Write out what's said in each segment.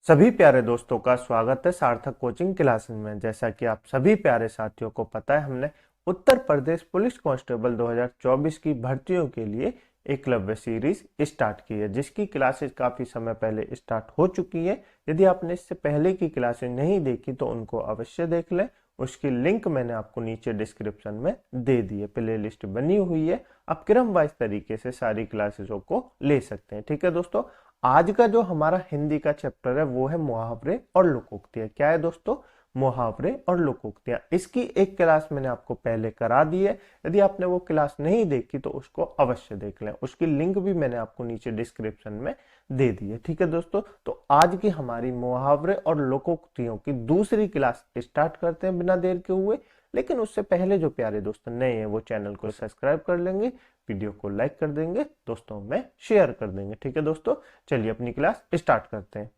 सभी प्यारे दोस्तों का स्वागत है सार्थक कोचिंग क्लासेस में। जैसा कि आप सभी प्यारे साथियों को पता है, हमने उत्तर प्रदेश पुलिस कांस्टेबल 2024 की भर्तियों के लिए एकलव्य सीरीज स्टार्ट की है, जिसकी क्लासेस काफी समय पहले स्टार्ट हो चुकी है। यदि आपने इससे पहले की क्लासेस नहीं देखी तो उनको अवश्य देख लें। उसकी लिंक मैंने आपको नीचे डिस्क्रिप्शन में दे दी है, प्ले लिस्ट बनी हुई है। आप क्रम वाइज तरीके से सारी क्लासेसों को ले सकते हैं। ठीक है दोस्तों, आज का जो हमारा हिंदी का चैप्टर है वो है मुहावरे और लोकोक्तियां। क्या है दोस्तों? मुहावरे और लोकोक्तियां। इसकी एक क्लास मैंने आपको पहले करा दी है। यदि आपने वो क्लास नहीं देखी तो उसको अवश्य देख लें। उसकी लिंक भी मैंने आपको नीचे डिस्क्रिप्शन में दे दी है। ठीक है दोस्तों, तो आज की हमारी मुहावरे और लोकोक्तियों की दूसरी क्लास स्टार्ट करते हैं बिना देर के हुए। लेकिन उससे पहले जो प्यारे दोस्त नए हैं वो चैनल को सब्सक्राइब कर लेंगे, वीडियो को लाइक कर देंगे, दोस्तों में शेयर कर देंगे। ठीक है दोस्तों, चलिए अपनी क्लास स्टार्ट करते हैं।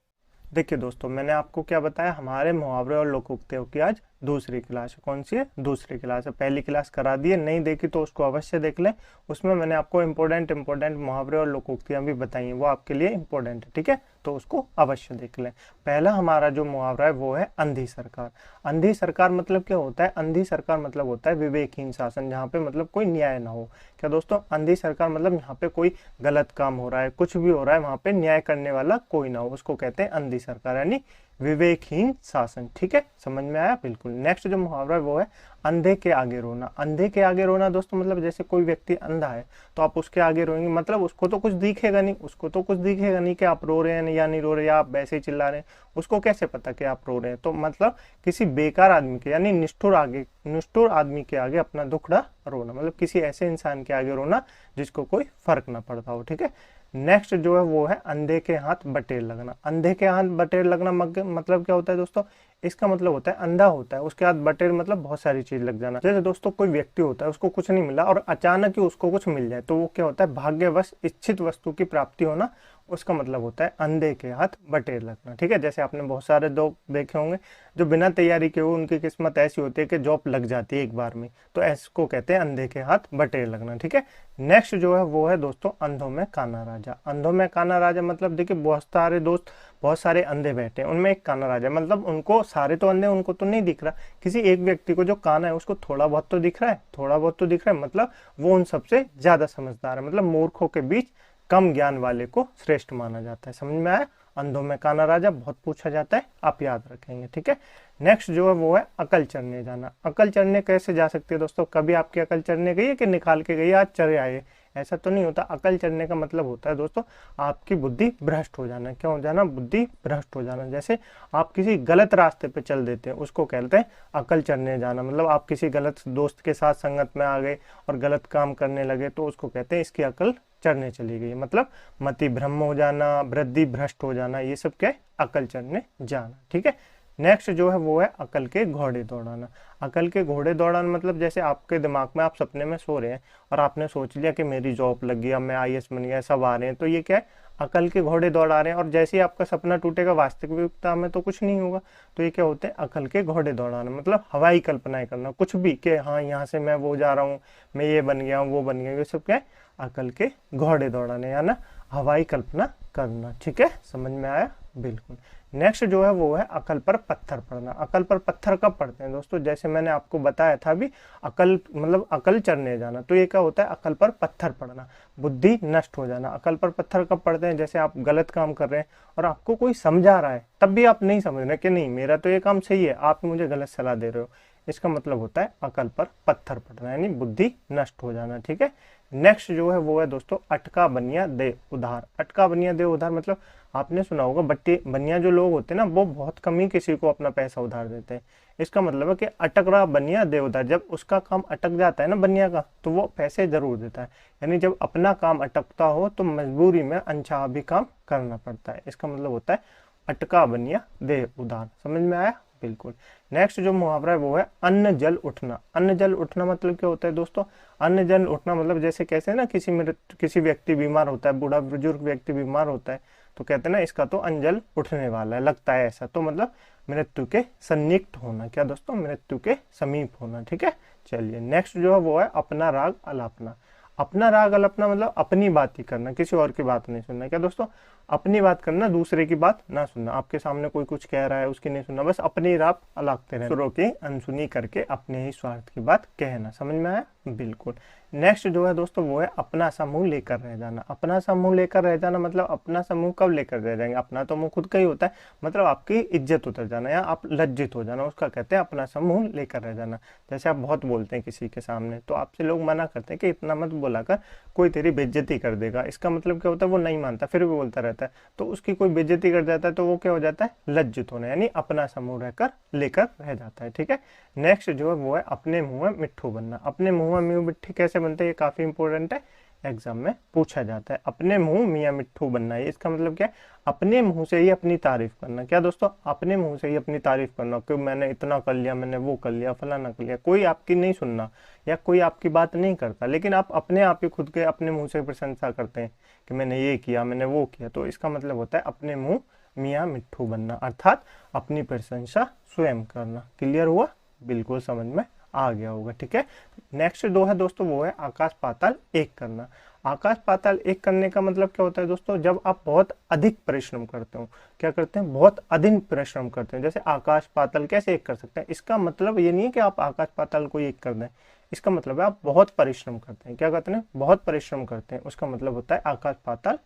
देखिए दोस्तों, मैंने आपको क्या बताया, हमारे मुहावरे और लोकोक्तियों की आज दूसरी क्लास है। कौन सी है? दूसरी क्लास है। पहली क्लास करा दी है, नहीं देखी तो उसको अवश्य देख लें। उसमें मैंने आपको इंपॉर्टेंट मुहावरे और लोकोक्तियां भी बताई हैं, वो आपके लिए इंपॉर्टेंट है। ठीक है, तो उसको अवश्य देख लें। पहला हमारा जो मुहावरा है वो है अंधी सरकार। अंधी सरकार मतलब क्या होता है? अंधी सरकार मतलब होता है विवेकहीन शासन, जहाँ पे मतलब कोई न्याय ना हो। क्या दोस्तों? अंधी सरकार मतलब यहाँ पे कोई गलत काम हो रहा है, कुछ भी हो रहा है, वहां पे न्याय करने वाला कोई ना हो, उसको कहते हैं अंधी सरकार, यानी विवेकहीन शासन। ठीक है, समझ में आया? बिल्कुल। नेक्स्ट जो मुहावरा है वो है अंधे के आगे रोना। अंधे के आगे रोना दोस्तों मतलब जैसे कोई व्यक्ति अंधा है तो आप उसके आगे रोएंगे, मतलब उसको तो कुछ दिखेगा नहीं, उसको तो कुछ दिखेगा नहीं कि आप रो रहे हैं या नहीं रो रहे, या आप वैसे ही चिल्ला रहे हैं, उसको कैसे पता कि आप रो रहे हैं? तो मतलब किसी बेकार आदमी के, यानी निष्ठुर आदमी के आगे अपना दुखड़ा रोना, मतलब किसी ऐसे इंसान के आगे रोना जिसको कोई फर्क ना पड़ता हो। ठीक है, नेक्स्ट जो है वो है अंधे के हाथ बटेर लगना। अंधे के हाथ बटेर लगना मतलब क्या होता है दोस्तों? इसका मतलब होता है अंधा होता है, उसके हाथ बटेर मतलब बहुत सारी चीज लग जाना। जैसे दोस्तों कोई व्यक्ति होता है, उसको कुछ नहीं मिला और अचानक ही उसको कुछ मिल जाए, तो वो क्या होता है? भाग्यवश इच्छित वस्तु की प्राप्ति होना, उसका मतलब होता है अंधे के हाथ बटेर लगना। ठीक है, जैसे आपने बहुत सारे लोग देखे होंगे जो बिना तैयारी के हुए उनकी किस्मत ऐसी होती है कि जॉब लग जाती है एक बार में, तो इसको कहते हैं अंधे के हाथ बटेर लगना। ठीक है, नेक्स्ट जो है वो है दोस्तों अंधों में काना राजा। अंधों में काना राजा मतलब देखिए, बहुत सारे अंधे बैठे हैं, उनमें एक काना राजा, मतलब उनको सारे तो अंधे, उनको तो नहीं दिख रहा, किसी एक व्यक्ति को जो काना है उसको थोड़ा बहुत तो दिख रहा है, थोड़ा बहुत तो दिख रहा है, मतलब वो उन सबसे ज्यादा समझदार है, मतलब मूर्खों के बीच कम ज्ञान वाले को श्रेष्ठ माना जाता है। समझ में आया? अंधों में काना राजा बहुत पूछा जाता है, आप याद रखेंगे। ठीक है, नेक्स्ट जो है वो है अकल चढ़ने जाना। अकल चढ़ने कैसे जा सकती है दोस्तों? कभी आपकी अकल चढ़ने गई है कि निकाल के गई, आज चढ़े आए? ऐसा तो नहीं होता। अकल चढ़ने का मतलब होता है दोस्तों आपकी बुद्धि भ्रष्ट हो जाना। क्या हो जाना? बुद्धि भ्रष्ट हो जाना। जैसे आप किसी गलत रास्ते पे चल देते हैं, उसको कहते हैं अकल चढ़ने जाना। मतलब आप किसी गलत दोस्त के साथ संगत में आ गए और गलत काम करने लगे, तो उसको कहते हैं इसकी अकल चढ़ने चली गई, मतलब मति भ्रम हो जाना, वृद्धि भ्रष्ट हो जाना, ये सब क्या है? अकल चढ़ने जाना। ठीक है, नेक्स्ट जो है वो है अकल के घोड़े दौड़ाना। अकल के घोड़े दौड़ाना मतलब जैसे आपके दिमाग में, आप सपने में सो रहे हैं और आपने सोच लिया कि मेरी जॉब लग गई, अब मैं आईएएस बन गया, सब आ रहे हैं, तो ये क्या है? अकल के घोड़े दौड़ा रहे हैं। और जैसे ही आपका सपना टूटेगा, वास्तविकता में तो कुछ नहीं होगा, तो ये क्या होते हैं? अकल के घोड़े दौड़ाना, मतलब हवाई कल्पनाएं करना, कुछ भी कि हाँ यहाँ से मैं वो जा रहा हूँ, मैं ये बन गया हूँ, वो बन गया, ये सब क्या है? अकल के घोड़े दौड़ाने, या ना हवाई कल्पना करना। ठीक है, समझ में आया? बिल्कुल। नेक्स्ट जो है वो है अकल पर पत्थर पड़ना। अकल पर पत्थर कब पड़ते हैं दोस्तों? जैसे मैंने आपको बताया था अभी, अकल मतलब अकल चढ़ने जाना, तो ये क्या होता है? अकल पर पत्थर पड़ना, बुद्धि नष्ट हो जाना। अकल पर पत्थर कब पड़ते हैं? जैसे आप गलत काम कर रहे हैं और आपको कोई समझा रहा है, तब भी आप नहीं समझ रहे कि नहीं मेरा तो ये काम सही है, आप मुझे गलत सलाह दे रहे हो, इसका मतलब होता है अकल पर पत्थर पड़ना, यानी बुद्धि नष्ट हो जाना। ठीक है, नेक्स्ट जो है वो है दोस्तों अटका बनिया दे उधार। अटका बनिया दे उधार मतलब आपने सुना होगा, बट्टे बनिया जो लोग होते हैं ना, वो बहुत कम ही किसी को अपना पैसा उधार देते हैं। इसका मतलब है कि अटक रहा बनिया दे उधार, जब उसका काम अटक जाता है ना बनिया का, तो वो पैसे जरूर देता है। यानी जब अपना काम अटकता हो तो मजबूरी में अनचाहा भी काम करना पड़ता है। इसका मतलब होता है अटका बनिया दे उधार। समझ में आया? बिल्कुल। नेक्स्ट जो मुहावरा है वो है अन्न जल उठना। अन्न जल उठना मतलब क्या होता है दोस्तों? अन्न जल उठना मतलब जैसे कैसे ना किसी व्यक्ति बीमार होता है, बूढ़ा बुजुर्ग व्यक्ति बीमार होता है, तो कहते हैं ना इसका तो अंजल उठने वाला है, लगता है ऐसा, तो मतलब मृत्यु के सन्निकट होना। क्या दोस्तों? मृत्यु के समीप होना। ठीक है, चलिए नेक्स्ट जो है वो है अपना राग अलापना। अपना राग अलापना मतलब अपनी बात ही करना, किसी और की बात नहीं सुनना। क्या दोस्तों? अपनी बात करना, दूसरे की बात ना सुनना। आपके सामने कोई कुछ कह रहा है उसकी नहीं सुनना, बस अपनी राह अलागते रहना, दूसरों की अनसुनी करके अपने ही स्वार्थ की बात कहना। समझ में आया? बिल्कुल। नेक्स्ट जो है दोस्तों वो है अपना सा मुंह लेकर रह जाना। अपना सा मुंह लेकर रह जाना मतलब अपना सा मुंह कब लेकर रह जाएंगे? अपना तो मुंह खुद का ही होता है, मतलब आपकी इज्जत उतर जाना या आप लज्जित हो जाना, उसका कहते हैं अपना सा मुंह लेकर रह जाना। जैसे आप बहुत बोलते हैं किसी के सामने, तो आपसे लोग मना करते हैं कि इतना मत बोला कर, कोई तेरी बेइज्जती कर देगा। इसका मतलब क्या होता है? वो नहीं मानता फिर भी बोलता रहता है, तो उसकी कोई बेइज्जती कर जाता है तो वो क्या हो जाता है? लज्जित होना, यानी अपना सा मुंह रहकर लेकर रह जाता है। ठीक है। नेक्स्ट जो है वो है अपने मुंह में मिट्ठू बनना। अपने मुंह में मिट्टी कैसे बनते हैं, ये काफी इंपॉर्टेंट है, एग्जाम में पूछा जाता है। अपने मुंह मियाँ मिट्ठू बनना है, इसका मतलब क्या है? अपने मुंह से ही अपनी तारीफ करना। क्या दोस्तों? अपने मुंह से ही अपनी तारीफ करना कि मैंने इतना कर लिया, मैंने वो कर लिया, फलाना कर लिया। कोई आपकी नहीं सुनना या कोई आपकी बात नहीं करता, लेकिन आप अपने आप ही खुद के अपने मुंह से प्रशंसा करते हैं कि मैंने ये किया, मैंने वो किया। तो इसका मतलब होता है अपने मुंह मियाँ मिट्ठू बनना, अर्थात अपनी प्रशंसा स्वयं करना। क्लियर हुआ? बिल्कुल समझ में आ गया होगा। ठीक है। नेक्स्ट जो है दोस्तों वो है आकाश पाताल एक करना। आकाश पाताल एक करने का मतलब क्या होता है दोस्तों? जब आप बहुत अधिक परिश्रम करते हो। क्या करते हैं? बहुत अधिक परिश्रम करते हैं। जैसे आकाश पाताल कैसे एक कर सकते हैं? इसका मतलब ये नहीं है कि आप आकाश पाताल को एक कर दें, इसका मतलब है आप बहुत परिश्रम करते हैं। क्या कहते हैं? बहुत परिश्रम करते हैं, उसका मतलब होता है आकाश पाताल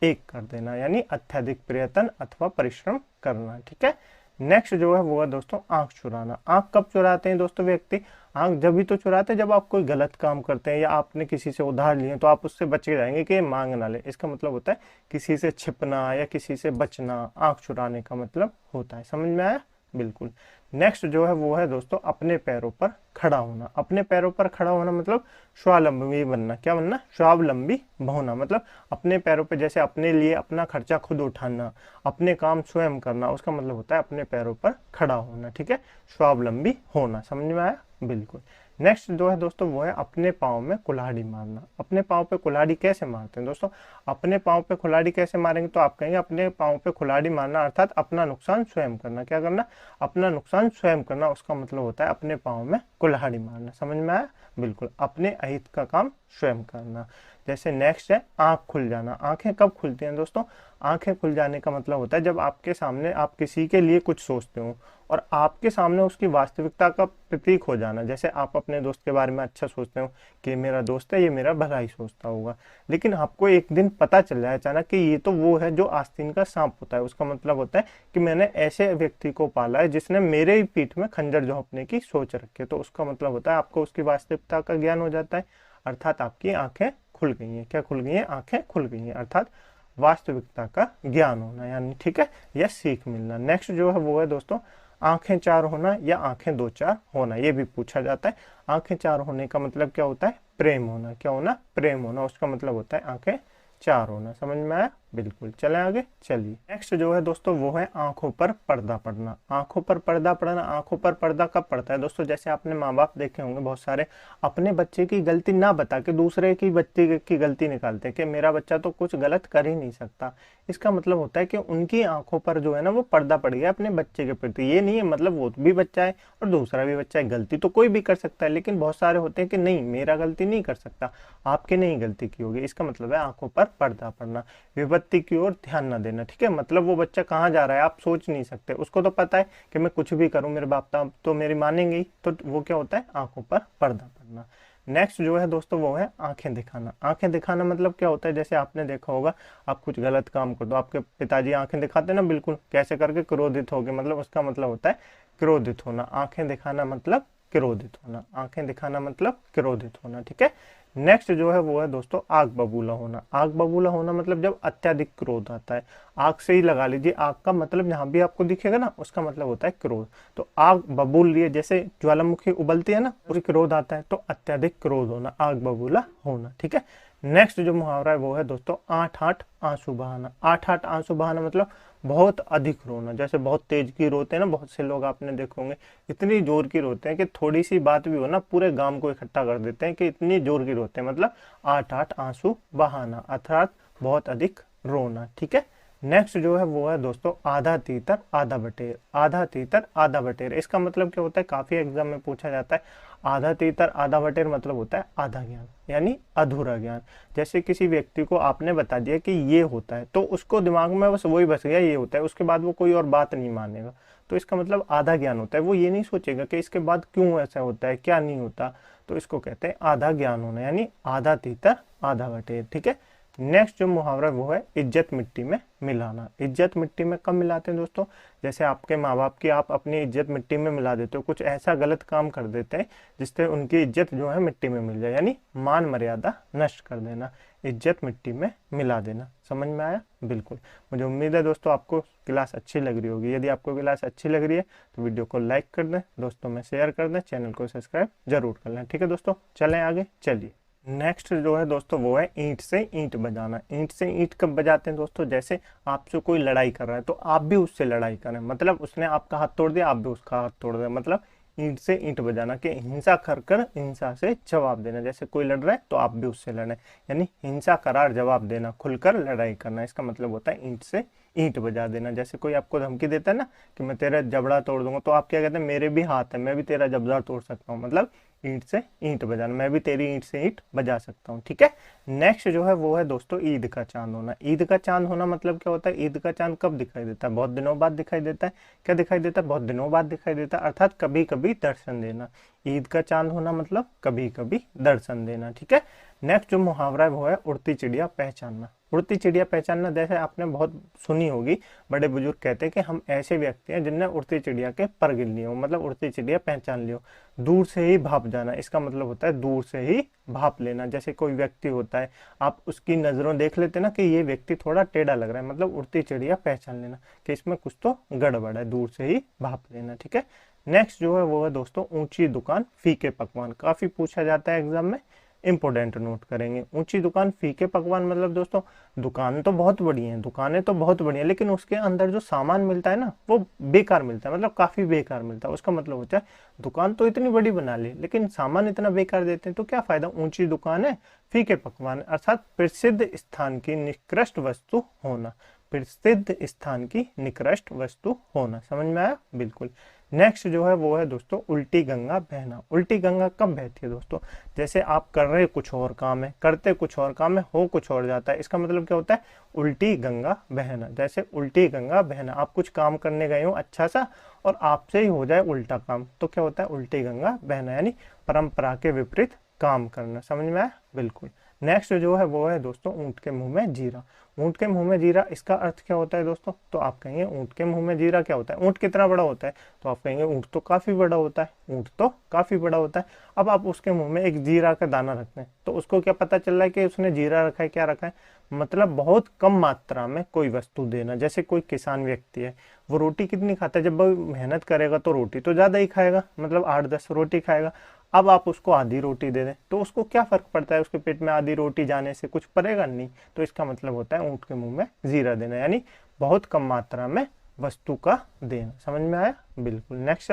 एक कर देना, यानी अत्यधिक प्रयत्न अथवा परिश्रम करना। ठीक है। नेक्स्ट जो है वो है दोस्तों आंख चुराना। आंख कब चुराते हैं दोस्तों व्यक्ति? आंख जब भी तो चुराते हैं जब आप कोई गलत काम करते हैं या आपने किसी से उधार लिए तो आप उससे बच के जाएंगे कि मांग ना ले। इसका मतलब होता है किसी से छिपना या किसी से बचना, आंख चुराने का मतलब होता है। समझ में आया? बिल्कुल। नेक्स्ट जो है वो है दोस्तों अपने पैरों पर खड़ा होना। अपने पैरों पर खड़ा होना मतलब स्वावलंबी बनना। क्या बनना? स्वावलंबी होना, मतलब अपने पैरों पे, जैसे अपने लिए अपना खर्चा खुद उठाना, अपने काम स्वयं करना, उसका मतलब होता है अपने पैरों पर खड़ा होना। ठीक है। स्वावलंबी होना। समझ में आया? बिल्कुल। नेक्स्ट जो है दोस्तों वो है अपने पाँव में कुल्हाड़ी मारना। अपने पाँव पे कुल्हाड़ी कैसे मारते हैं दोस्तों? अपने पाँव पे कुल्हाड़ी कैसे मारेंगे? तो आप कहेंगे अपने पाँव पे कुल्हाड़ी मारना अर्थात अपना नुकसान स्वयं करना। क्या करना? अपना नुकसान स्वयं करना, उसका मतलब होता है अपने पाँव में कुल्हाड़ी मारना। समझ में आया? बिल्कुल। अपने अहित का काम स्वयं करना। जैसे नेक्स्ट है आंख खुल जाना। आंखें कब खुलती हैं दोस्तों? आंखें खुल जाने का मतलब होता है जब आपके सामने आप किसी के लिए कुछ सोचते हो और आपके सामने उसकी वास्तविकता का प्रतीक हो जाना। जैसे आप अपने दोस्त के बारे में अच्छा सोचते हो कि मेरा दोस्त है, ये मेरा भला ही सोचता होगा, लेकिन आपको एक दिन पता चल जाए अचानक कि ये तो वो है जो आस्तीन का सांप होता है। उसका मतलब होता है कि मैंने ऐसे व्यक्ति को पाला है जिसने मेरे ही पीठ में खंजर झोंकने की सोच रखी है। तो उसका मतलब होता है आपको उसकी वास्तविकता का ज्ञान हो जाता है, अर्थात आपकी आंखें खुल गई हैं। क्या खुल गई हैं? आंखें खुल गई हैं, अर्थात वास्तविकता का ज्ञान होना, यानी ठीक है, या सीख मिलना। नेक्स्ट जो है वो है दोस्तों आंखें चार होना या आंखें दो चार होना, ये भी पूछा जाता है। आंखें चार होने का मतलब क्या होता है? प्रेम होना। क्या होना? प्रेम होना। उसका मतलब होता है आंखें चार होना। समझ में आया? बिल्कुल। चलें आगे। चलिए नेक्स्ट जो है दोस्तों वो है आंखों पर पर्दा पड़ना। आंखों पर पर्दा पड़ना। आंखों पर पर्दा कब पड़ता है दोस्तों? जैसे आपने माँ बाप देखे होंगे बहुत सारे अपने बच्चे की गलती ना बता के दूसरे की बच्चे की गलती निकालते हैं कि मेरा बच्चा तो कुछ गलत कर ही नहीं सकता। इसका मतलब होता है कि उनकी आंखों पर जो है ना वो पर्दा पड़ गया अपने बच्चे के प्रति। ये नहीं है मतलब वो भी बच्चा है और दूसरा भी बच्चा है, गलती तो कोई भी कर सकता है, लेकिन बहुत सारे होते हैं कि नहीं मेरा गलती नहीं कर सकता, आपके नहीं गलती की होगी। इसका मतलब है आंखों पर पर्दा पड़ना। विपत्ति की ओर ध्यान न देना। ठीक है। मतलब वो बच्चा कहाँ जा रहा है आप सोच नहीं सकते, उसको तो पता है कि मैं कुछ भी करूं मेरे बाप तो मेरी मानेंगे ही, तो वो क्या होता है? आंखों पर पर्दा पड़ना। नेक्स्ट जो है दोस्तों वो है आंखें दिखाना। आंखें दिखाना मतलब क्या होता है? जैसे आपने देखा होगा आप कुछ गलत काम कर दो, आपके पिताजी आंखें दिखाते हैं ना, बिल्कुल कैसे करके? क्रोधित हो गए, मतलब उसका मतलब होता है क्रोधित होना। आंखें दिखाना मतलब क्रोधित होना। आंखें दिखाना मतलब क्रोधित होना। ठीक है। नेक्स्ट जो है वो है दोस्तों आग बबूला होना। आग बबूला होना मतलब जब अत्यधिक क्रोध आता है। आग से ही लगा लीजिए, आग का मतलब जहां भी आपको दिखेगा ना उसका मतलब होता है क्रोध। तो आग बबूल रही है, जैसे ज्वालामुखी उबलती है ना, उसी क्रोध आता है, तो अत्यधिक क्रोध होना, आग बबूला होना। ठीक है। नेक्स्ट जो मुहावरा है वो है दोस्तों आठ आठ आंसू बहाना। आठ आठ आंसू बहाना मतलब बहुत अधिक रोना। जैसे बहुत तेज की रोते हैं ना, बहुत से लोग आपने देखे होंगे इतनी जोर की रोते हैं कि थोड़ी सी बात भी हो ना पूरे गांव को इकट्ठा कर देते हैं, कि इतनी जोर की रोते हैं। मतलब आठ आठ आंसू बहाना अर्थात बहुत अधिक रोना। ठीक है। नेक्स्ट जो है वो है दोस्तों आधा तीतर आधा बटेर। आधा तीतर आधा बटेर, इसका मतलब क्या होता है, काफी एग्जाम में पूछा जाता है। आधा तीतर आधा बटेर मतलब होता है आधा ज्ञान यानी अधूरा ज्ञान। जैसे किसी व्यक्ति को आपने बता दिया कि ये होता है, तो उसको दिमाग में बस वही बस गया ये होता है, उसके बाद वो कोई और बात नहीं मानेगा। तो इसका मतलब आधा ज्ञान होता है, वो ये नहीं सोचेगा कि इसके बाद क्यों ऐसा होता है, क्या नहीं होता। तो इसको कहते हैं आधा ज्ञान होना, यानी आधा तीतर आधा बटेर। ठीक है। नेक्स्ट जो मुहावरा वो है इज्जत मिट्टी में मिलाना। इज्जत मिट्टी में कब मिलाते हैं दोस्तों, जैसे आपके माँ बाप की आप अपनी इज्जत मिट्टी में मिला देते हो, कुछ ऐसा गलत काम कर देते हैं जिससे उनकी इज्जत जो है मिट्टी में मिल जाए, यानी मान मर्यादा नष्ट कर देना, इज्जत मिट्टी में मिला देना। समझ में आया? बिल्कुल। मुझे उम्मीद है दोस्तों आपको क्लास अच्छी लग रही होगी। यदि आपको क्लास अच्छी लग रही है तो वीडियो को लाइक कर दें, दोस्तों में शेयर कर दें, चैनल को सब्सक्राइब जरूर कर लें। ठीक है दोस्तों, चलें आगे। चलिए नेक्स्ट जो है दोस्तों वो है ईंट से ईंट बजाना। ईंट से ईंट कब बजाते हैं दोस्तों, जैसे आपसे कोई लड़ाई कर रहा है तो आप भी उससे लड़ाई करें, मतलब उसने आपका हाथ तोड़ दिया आप भी उसका हाथ तोड़ दें, मतलब ईंट से ईंट बजाना। कि हिंसा कर कर हिंसा से जवाब देना, जैसे कोई लड़ रहा है तो आप भी उससे लड़ें, यानी हिंसा करार जवाब देना, खुलकर लड़ाई करना। इसका मतलब होता है ईंट से ईंट बजा देना। जैसे कोई आपको धमकी देता है ना कि मैं तेरा जबड़ा तोड़ दूंगा, तो आप क्या कहते हैं, मेरे भी हाथ है, मैं भी तेरा जबड़ा तोड़ सकता हूँ, मतलब ईंट से ईंट बजाना, मैं भी तेरी ईंट से ईंट बजा सकता हूँ। ठीक है। नेक्स्ट जो है वो है दोस्तों ईद का चांद होना। ईद का चांद होना मतलब क्या होता है, ईद का चांद कब दिखाई देता है, बहुत दिनों बाद दिखाई देता है। क्या दिखाई देता है, बहुत दिनों बाद दिखाई देता है, अर्थात कभी कभी दर्शन देना। ईद का चांद होना मतलब कभी कभी दर्शन देना। ठीक है। नेक्स्ट जो मुहावरा है वो है उड़ती चिड़िया पहचानना। उड़ती चिड़िया पहचानना, जैसे आपने बहुत सुनी होगी, बड़े बुजुर्ग कहते हैं कि हम ऐसे व्यक्ति हैं जिनने उड़ती चिड़िया के पर गिन लिए हो, मतलब उड़ती चिड़िया पहचान लियो। दूर से ही भाप जाना, इसका मतलब होता है दूर से ही भाप लेना। जैसे कोई व्यक्ति होता है, आप उसकी नजरों देख लेते ना कि ये व्यक्ति थोड़ा टेढ़ा लग रहा है, मतलब उड़ती चिड़िया पहचान लेना कि इसमें कुछ तो गड़बड़ है, दूर से ही भाप लेना। ठीक है। नेक्स्ट जो है वो है दोस्तों ऊंची दुकान फीके पकवान। काफी पूछा जाता है एग्जाम में, इंपोर्टेंट नोट करेंगे। ऊंची दुकान फीके पकवान मतलब दोस्तों दुकान तो बहुत बड़ी है, दुकानें तो बहुत बड़ी है, लेकिन उसके अंदर जो सामान मिलता है ना वो बेकार मिलता है, मतलब काफी बेकार मिलता है। उसका मतलब होता है दुकान तो इतनी बड़ी बना ली लेकिन सामान इतना बेकार देते हैं, तो क्या फायदा। ऊंची दुकान है फीके पकवान, अर्थात प्रसिद्ध स्थान की निकृष्ट वस्तु होना, प्रसिद्ध स्थान की निकृष्ट वस्तु होना। समझ में आया? बिल्कुल। नेक्स्ट जो है वो है दोस्तों उल्टी गंगा बहना। उल्टी गंगा कब बहती है दोस्तों, जैसे आप कर रहे कुछ और काम है, करते कुछ और काम है, हो कुछ और जाता है, इसका मतलब क्या होता है, उल्टी गंगा बहना। जैसे उल्टी गंगा बहना, आप कुछ काम करने गए हो अच्छा सा और आपसे ही हो जाए उल्टा काम, तो क्या होता है, उल्टी गंगा बहना, यानी परंपरा के विपरीत काम करना। समझ में आया? बिल्कुल। नेक्स्ट जो है वो है दोस्तों ऊंट के मुंह में जीरा। ऊंट के मुंह में जीरा, इसका अर्थ क्या होता है दोस्तों, तो आप कहेंगे ऊंट के मुंह में जीरा क्या होता है, ऊंट कितना बड़ा होता है, तो आप कहेंगे ऊंट तो काफी बड़ा होता है, ऊंट तो काफी बड़ा होता है। अब आप उसके मुंह में एक जीरा का दाना रखते हैं तो उसको क्या पता चल रहा है कि उसने जीरा रखा है, क्या रखा है, मतलब बहुत कम मात्रा में कोई वस्तु देना। जैसे कोई किसान व्यक्ति है, वो रोटी कितनी खाता है, जब वो मेहनत करेगा तो रोटी तो ज्यादा ही खाएगा, मतलब 8-10 रोटी खाएगा। अब आप उसको आधी रोटी दे दें तो उसको क्या फर्क पड़ता है, उसके पेट में आधी रोटी जाने से कुछ पड़ेगा नहीं। तो इसका मतलब होता है ऊंट के मुंह में जीरा देना, यानी बहुत कम मात्रा में वस्तु का देना। समझ में आया? बिल्कुल। नेक्स्ट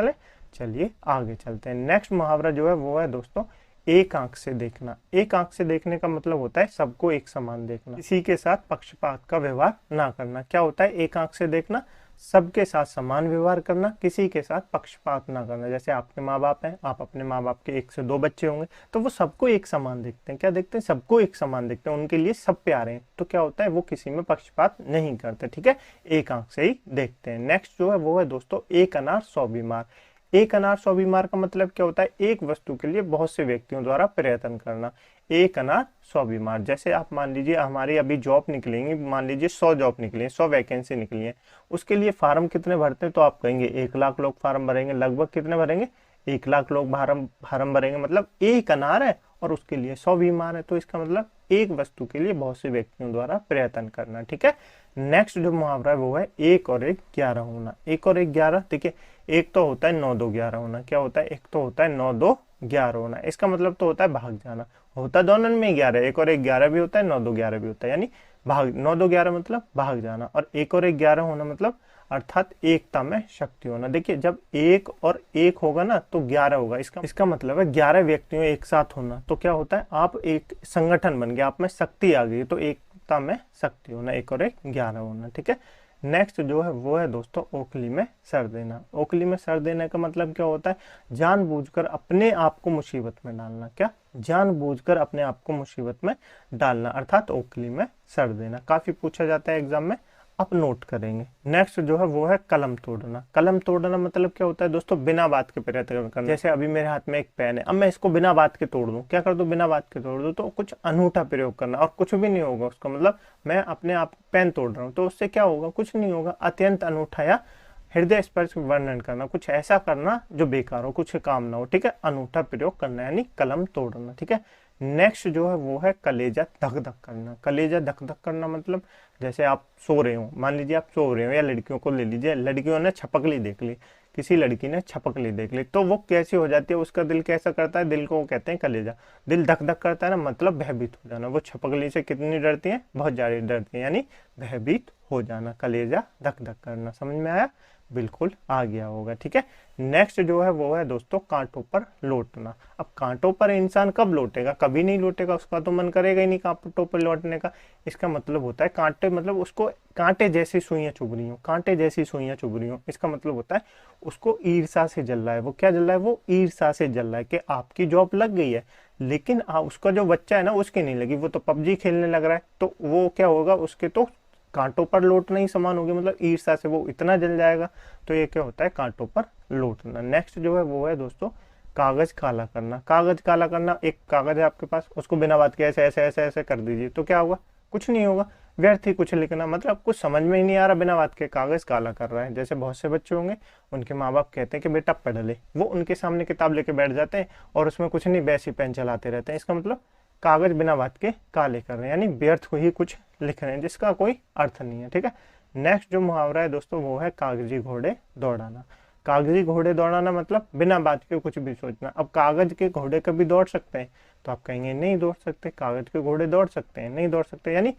चलिए आगे चलते हैं। नेक्स्ट मुहावरा जो है वो है दोस्तों एक आंख से देखना। एक आंख से देखने का मतलब होता है सबको एक समान देखना, किसी के साथ पक्षपात का व्यवहार ना करना। क्या होता है एक आंख से देखना, सबके साथ समान व्यवहार करना, किसी के साथ पक्षपात ना करना। जैसे आपके माँ बाप हैं, आप अपने माँ बाप के 1 से 2 बच्चे होंगे तो वो सबको एक समान देखते हैं। क्या देखते हैं, सबको एक समान देखते हैं, उनके लिए सब प्यारे हैं। तो क्या होता है, वो किसी में पक्षपात नहीं करते। ठीक है, एक आंख से ही देखते हैं। नेक्स्ट जो है वो है दोस्तों एक अनार 100 बीमार। एक अनार 100 बीमार का मतलब क्या होता है, एक वस्तु के लिए बहुत से व्यक्तियों द्वारा प्रयत्न करना। एक अनार 100 बीमार, जैसे आप मान लीजिए हमारी अभी जॉब निकलेंगी, मान लीजिए 100 जॉब निकली है, 100 वैकेंसी निकली है, उसके लिए फार्म कितने भरते हैं, तो आप कहेंगे 1 लाख लोग फार्म भरेंगे। लगभग कितने भरेंगे, 1 लाख लोग फार्म भरेंगे, मतलब एक अनार है और उसके लिए 100 बीमार है। तो इसका मतलब एक वस्तु के लिए बहुत से व्यक्तियों द्वारा प्रयत्न करना। ठीक है। नेक्स्ट जो मुहावरा है वो है 1 और 1 11 होना। 1 और 1 11, देखिए एक तो होता है 9 2 11 होना। क्या होता है, एक तो होता है 9 2 11 होना, इसका मतलब तो होता है भाग जाना। होता दोनों में 11, 1 और 1 11 भी होता है, 9 2 11 भी होता है, यानी भाग, 9 2 11 मतलब भाग जाना, और 1 और 1 11 होना मतलब अर्थात एकता में शक्ति होना। देखिए जब 1 और 1 होगा ना तो 11 होगा, इसका मतलब है 11 व्यक्तियों एक साथ होना। तो क्या होता है, आप एक संगठन बन गया, आप में शक्ति आ गई, तो एकता का में शक्ति होना, 1 और 1 11 होना। ठीक है, नेक्स्ट जो है वो है दोस्तों ओखली में सर देना। ओखली में सर देने का मतलब क्या होता है, जानबूझकर अपने आप को मुसीबत में डालना। क्या, जानबूझकर अपने आप को मुसीबत में डालना, अर्थात ओखली में सर देना। काफी पूछा जाता है एग्जाम में, आप नोट करेंगे। नेक्स्ट जो है वो है कलम तोड़ना। कलम तोड़ना मतलब क्या होता है दोस्तों, बिना बात के प्रयत्न करना। जैसे अभी मेरे हाथ में एक पेन है, अब मैं इसको बिना बात के तोड़ दूं, क्या कर दूं, बिना बात के तोड़ दूं, तो कुछ अनूठा प्रयोग करना और कुछ भी नहीं होगा उसका मतलब, मैं अपने आप पेन तोड़ रहा हूँ तो उससे क्या होगा, कुछ नहीं होगा। अत्यंत अनूठा या हृदय स्पर्श वर्णन करना, कुछ ऐसा करना जो बेकार हो, कुछ काम ना हो। ठीक है, अनूठा प्रयोग करना यानी कलम तोड़ना। ठीक है, नेक्स्ट जो है वो है कलेजा धक धक करना। कलेजा धक धक करना मतलब जैसे आप सो रहे हो, मान लीजिए आप सो रहे हो, या लड़कियों को ले लीजिए, लड़कियों ने छपकली देख ली, किसी लड़की ने छपकली देख ली, तो वो कैसी हो जाती है, उसका दिल कैसा करता है, दिल को वो कहते हैं कलेजा। दिल धक धक करता है ना, मतलब भयभीत हो जाना। वो छपकली से कितनी डरती है, बहुत ज्यादा डरती है, यानी भयभीत हो जाना। कलेजा धक धक करना, समझ में आया, बिल्कुल आ गया होगा। ठीक है, नेक्स्ट जो है वो है दोस्तों कांटों पर लौटना। अब कांटों पर इंसान कब लौटेगा, कभी नहीं लौटेगा, उसका तो मन करेगा ही नहीं कांटों पर लौटने का। इसका मतलब होता है कांटे, मतलब उसको कांटे जैसी सुइयां चुभ रही हो, कांटे जैसी सुइयां चुभ रही हो। इसका मतलब होता है उसको ईर्षा से जल रहा है। वो क्या जल रहा है, वो ईर्षा से जल रहा है कि आपकी जॉब लग गई है, लेकिन उसका जो बच्चा है ना उसकी नहीं लगी, वो तो पबजी खेलने लग रहा है, तो वो क्या होगा, उसके तो कांटों पर लौटना ही समान होगी, मतलब ईर्षा से वो इतना जल जाएगा। तो ये क्या होता है, कांटों पर लौटना। नेक्स्ट जो है वो है दोस्तों कागज काला करना। कागज काला करना, एक कागज है आपके पास, उसको बिना बात के ऐसे ऐसे ऐसे ऐसे कर दीजिए, तो क्या होगा, कुछ नहीं होगा, व्यर्थ ही कुछ लिखना, मतलब कुछ समझ में ही नहीं आ रहा, बिना बात के कागज काला कर रहा है। जैसे बहुत से बच्चे होंगे, उनके माँ बाप कहते हैं कि बेटा पढ़ ले, वो उनके सामने किताब लेके बैठ जाते हैं और उसमें कुछ नहीं, वैसी पेन चलाते रहते हैं। इसका मतलब कागज बिना बात के काले कर रहे हैं, यानी व्यर्थ को ही कुछ लिख रहे हैं जिसका कोई अर्थ नहीं है। ठीक है, नेक्स्ट जो मुहावरा है दोस्तों वो है कागजी घोड़े दौड़ाना। कागजी घोड़े दौड़ाना मतलब बिना बात के कुछ भी सोचना। अब कागज के घोड़े कभी दौड़ सकते हैं, तो आप कहेंगे नहीं दौड़ सकते। कागज के घोड़े दौड़ सकते हैं, नहीं दौड़ सकते, यानी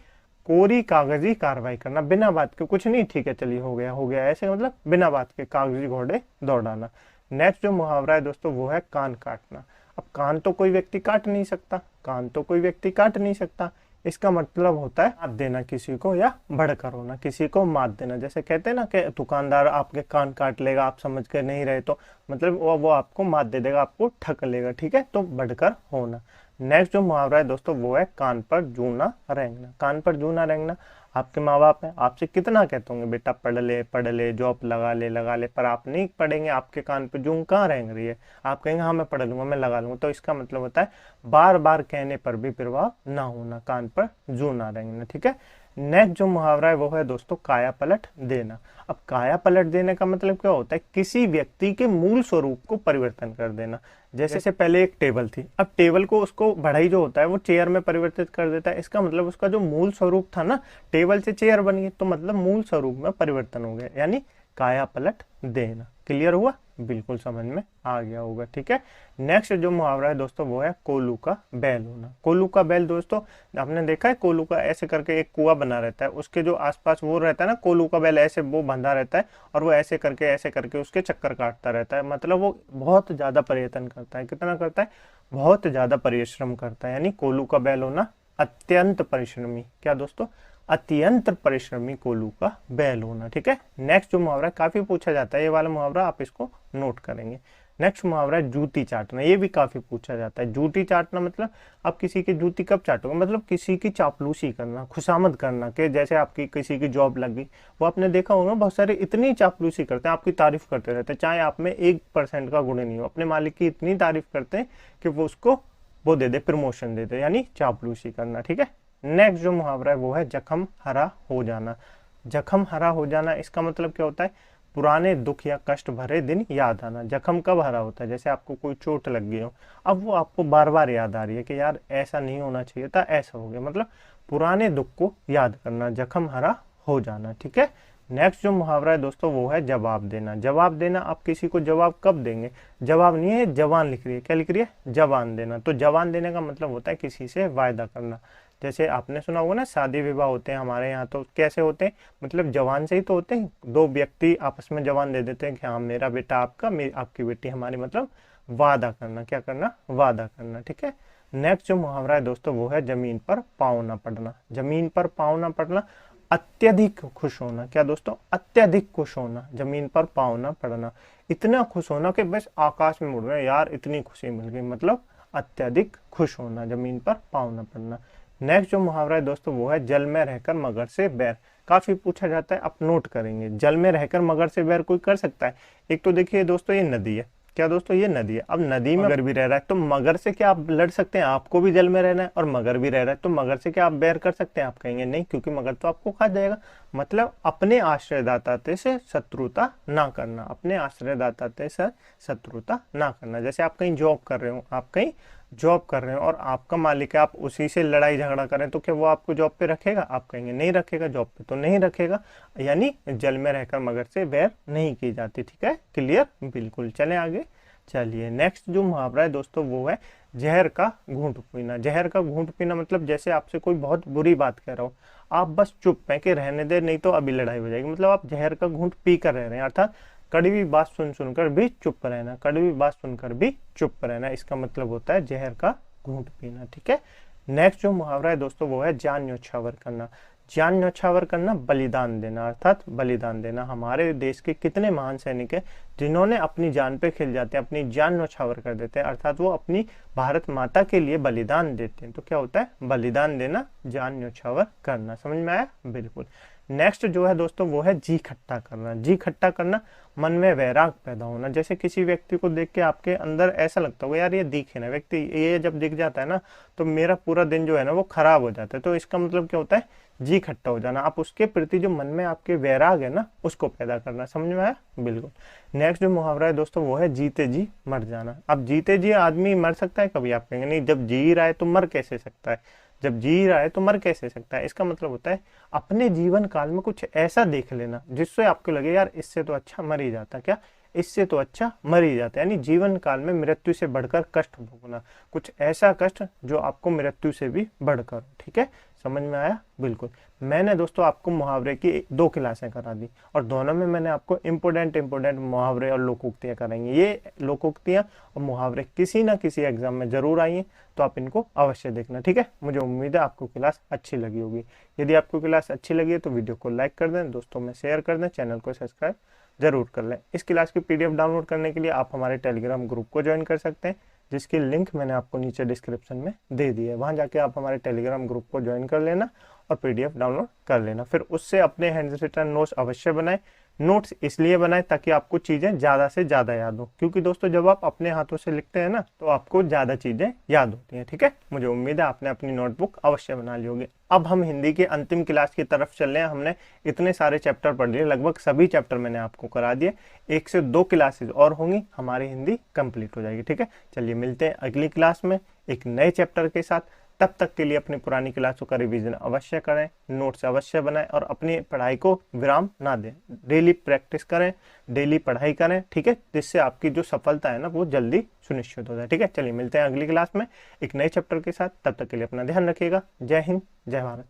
कोरी कागजी कार्रवाई करना, बिना बात के, कुछ नहीं, ठीक है चलिए हो गया हो गया, ऐसे मतलब बिना बात के कागजी घोड़े दौड़ाना। नेक्स्ट जो मुहावरा है दोस्तों वो है कान काटना। अब कान तो कोई व्यक्ति काट नहीं सकता, कान तो कोई व्यक्ति काट नहीं सकता, इसका मतलब होता है मात देना किसी को, या बढ़कर होना, किसी को मात देना। जैसे कहते हैं ना कि दुकानदार आपके कान काट लेगा, आप समझ कर नहीं रहे तो मतलब वो आपको मात दे देगा, आपको ठग लेगा। ठीक है, तो बढ़कर होना। नेक्स्ट जो मुहावरा है दोस्तों वो है कान पर जूना रेंगना। कान पर जूना रेंगना, आपके माँ बाप हैं, आपसे कितना कहते होंगे बेटा पढ़ ले जॉब लगा ले, पर आप नहीं पढ़ेंगे, आपके कान पे जूं कहाँ रेंग रही है, आप कहेंगे हाँ मैं पढ़ लूंगा, मैं लगा लूंगा। तो इसका मतलब होता है बार बार कहने पर भी प्रभाव ना होना, कान पर जूं ना रेंगना। ठीक है, नेक्स्ट जो मुहावरा है वो है दोस्तों काया पलट देना। अब काया पलट देने का मतलब क्या होता है, किसी व्यक्ति के मूल स्वरूप को परिवर्तन कर देना। जैसे पहले एक टेबल थी, अब टेबल को, उसको बढ़ाई जो होता है वो चेयर में परिवर्तित कर देता है। इसका मतलब उसका जो मूल स्वरूप था ना, टेबल से चेयर बन गई, तो मतलब मूल स्वरूप में परिवर्तन हो गया, यानी काया पलट देना। क्लियर हुआ, बिल्कुल समझ में आ गया होगा। ठीक है, नेक्स्ट जो मुहावरा है दोस्तों वो है कोल्हू का बैल होना। कोल्हू का बैल दोस्तों आपने देखा है, कोल्हू का ऐसे करके एक कुआं बना रहता है, उसके जो आसपास वो रहता है ना, कोल्हू का बैल ऐसे वो बंधा रहता है और वो ऐसे करके उसके चक्कर काटता रहता है। मतलब वो बहुत ज्यादा प्रयत्न करता है, कितना करता है, बहुत ज्यादा परिश्रम करता है, यानी कोल्हू का बैल होना अत्यंत परिश्रमी। क्या दोस्तों, अत्यंत परिश्रमी कोल्हू का बैल होना। ठीक है, नेक्स्ट जो मुहावरा काफी पूछा जाता है, ये वाला मुहावरा आप इसको नोट करेंगे। नेक्स्ट मुहावरा है जूती चाटना। ये भी काफी पूछा जाता है। जूती चाटना मतलब आप किसी की जूती कब चाटोगे, मतलब किसी की चापलूसी करना, खुशामद करना, कि जैसे आपकी किसी की जॉब लग गई, वो आपने देखा होगा बहुत सारे इतनी चापलूसी करते हैं, आपकी तारीफ करते रहते हैं, चाहे आप में 1% का गुण नहीं हो, अपने मालिक की इतनी तारीफ करते हैं कि वो उसको वो दे दे, प्रमोशन दे दे, यानी चापलूसी करना। ठीक है, नेक्स्ट जो मुहावरा है वो है जख्म हरा हो जाना। जख्म हरा हो जाना, इसका मतलब क्या होता है, पुराने दुख या कष्ट भरे दिन याद आना। जख्म कब हरा होता है, जैसे आपको कोई चोट लग गई हो, अब वो आपको बार बार याद आ रही है कि यार ऐसा नहीं होना चाहिए था, ऐसा हो गया, मतलब पुराने दुख को याद करना, जख्म हरा हो जाना। ठीक है, नेक्स्ट जो मुहावरा है दोस्तों वो है जवाब देना। जवाब देना, आप किसी को जवाब कब देंगे, जवाब नहीं है, जवान लिख रही है, क्या लिख रही है, जवान देना। तो जवान देने का मतलब होता है किसी से वायदा करना। जैसे आपने सुना होगा ना, शादी विवाह होते हैं हमारे यहाँ, तो कैसे होते हैं, मतलब जवान से ही तो होते हैं, दो व्यक्ति आपस में जवान दे देते हैं कि हाँ मेरा बेटा आपका, आपकी बेटी हमारी, मतलब वादा करना, क्या करना, वादा करना। ठीक है, नेक्स्ट जो मुहावरा है दोस्तों वो है जमीन पर पाँव ना पड़ना। जमीन पर पाँव ना पड़ना, अत्यधिक खुश होना। क्या दोस्तों? अत्यधिक खुश होना, जमीन पर पाँव ना पड़ना। इतना खुश होना कि बस आकाश में उड़ रहे हैं यार, इतनी खुशी मिल गई, मतलब अत्यधिक खुश होना, जमीन पर पाँव ना पड़ना। नेक्स्ट जो मुहावरा है दोस्तों वो है जल में रहकर मगर से बैर। काफी पूछा जाता है, आप नोट करेंगे, जल में रहकर मगर से बैर कोई कर सकता है? एक तो देखिए दोस्तों ये नदी है। क्या दोस्तों? ये नदी है। अब नदी में मगर भी रह रहा है तो मगर से क्या आप लड़ सकते हैं? आपको भी जल में रहना है और मगर भी रह रहा है, तो मगर से क्या आप बैर कर सकते हैं? आप कहेंगे नहीं, क्योंकि मगर तो आपको खा जाएगा। मतलब अपने आश्रयदाता से शत्रुता ना करना, अपने आश्रयदाता से शत्रुता ना करना। जैसे आप कहीं जॉब कर रहे हो, आप कहीं जॉब कर रहे हो और आपका मालिक है, आप उसी से लड़ाई झगड़ा करें तो क्या वो आपको जॉब पे रखेगा? आप कहेंगे नहीं रखेगा, जॉब पे तो नहीं रखेगा। यानी जल में रहकर मगर से बैर नहीं की जाती। ठीक है, क्लियर? बिल्कुल। चलें आगे। चलिए नेक्स्ट जो मुहावरा है दोस्तों वो है जहर का घूंट पीना। जहर का घूंट पीना मतलब जैसे आपसे कोई बहुत बुरी बात कह रहा हो, आप बस चुप है कि रहने दे, नहीं तो अभी लड़ाई हो जाएगी। मतलब आप जहर का घूंट पी कर रह रहे हैं, अर्थात कड़वी बात सुन सुनकर भी चुप रहना, कड़वी बात सुनकर भी चुप रहना, इसका मतलब होता है जहर का घूंट पीना। ठीक है। नेक्स्ट जो मुहावरा है दोस्तों वो है जान न्योछावर करना। जान न्योछावर करना, बलिदान देना, अर्थात बलिदान देना। हमारे देश के कितने महान सैनिक हैं जिन्होंने अपनी जान पे खेल जाते हैं, अपनी जान न्योछावर कर देते हैं, अर्थात वो अपनी भारत माता के लिए बलिदान देते हैं। तो क्या होता है? बलिदान देना, जान न्योछावर करना। समझ में आया? बिल्कुल। नेक्स्ट जो है दोस्तों वो है जी खट्टा करना। जी खट्टा करना, मन में वैराग पैदा होना। जैसे किसी व्यक्ति को देख के आपके अंदर ऐसा लगता होगा यार ये दिखे ना व्यक्ति, ये जब दिख जाता है ना तो मेरा पूरा दिन जो है ना वो खराब हो जाता है। तो इसका मतलब क्या होता है? जी खट्टा हो जाना। आप उसके प्रति जो मन में आपके वैराग है ना उसको पैदा करना। समझ में आया? बिल्कुल। नेक्स्ट जो मुहावरा है दोस्तों वो है जीते जी मर जाना। अब जीते जी आदमी मर सकता है कभी? आप कहेंगे नहीं, जब जी रहा है तो मर कैसे सकता है? जब जी रहा है तो मर कैसे सकता है? इसका मतलब होता है अपने जीवन काल में कुछ ऐसा देख लेना जिससे आपको लगे यार इससे तो अच्छा मर ही जाता। क्या? इससे तो अच्छा मर ही जाता। यानी जीवन काल में मृत्यु से बढ़कर कष्ट भोगना, कुछ ऐसा कष्ट जो आपको मृत्यु से भी बढ़कर। ठीक है, समझ में आया? बिल्कुल। मैंने दोस्तों आपको मुहावरे की 2 क्लासें करा दी और दोनों में मैंने आपको इंपोर्टेंट मुहावरे और लोकोक्तियां कराएंगे। ये लोकोक्तियां और मुहावरे किसी ना किसी एग्जाम में जरूर आई हैं, तो आप इनको अवश्य देखना। ठीक है, मुझे उम्मीद है आपको क्लास अच्छी लगी होगी। यदि आपको क्लास अच्छी लगी है तो वीडियो को लाइक कर दें, दोस्तों में शेयर कर दें, चैनल को सब्सक्राइब जरूर कर लें। इस क्लास की पीडीएफ डाउनलोड करने के लिए आप हमारे टेलीग्राम ग्रुप को ज्वाइन कर सकते हैं, जिसकी लिंक मैंने आपको नीचे डिस्क्रिप्शन में दे दी है। वहां जाके आप हमारे टेलीग्राम ग्रुप को ज्वाइन कर लेना और पीडीएफ डाउनलोड कर लेना। फिर उससे अपने हैंड रिटन नोट्स अवश्य बनाएं। नोट्स इसलिए बनाएं ताकि आपको चीजें ज्यादा से ज्यादा याद हो, क्योंकि दोस्तों जब आप अपने हाथों से लिखते हैं ना तो आपको ज्यादा चीजें याद होती हैं। ठीक है, मुझे उम्मीद है आपने अपनी नोटबुक अवश्य बना ली होगी। अब हम हिंदी के अंतिम क्लास की तरफ चल रहे हैं। हमने इतने सारे चैप्टर पढ़ लिए, लगभग सभी चैप्टर मैंने आपको करा दिए। 1 से 2 क्लासेस और होंगी, हमारी हिंदी कंप्लीट हो जाएगी। ठीक है, चलिए मिलते हैं अगली क्लास में एक नए चैप्टर के साथ। तब तक के लिए अपनी पुरानी क्लासों का रिवीजन अवश्य करें, नोट्स अवश्य बनाएं और अपनी पढ़ाई को विराम ना दें। डेली प्रैक्टिस करें, डेली पढ़ाई करें। ठीक है, जिससे आपकी जो सफलता है ना वो जल्दी सुनिश्चित हो जाए। ठीक है, चलिए मिलते हैं अगली क्लास में एक नए चैप्टर के साथ। तब तक के लिए अपना ध्यान रखिएगा। जय हिंद, जय भारत।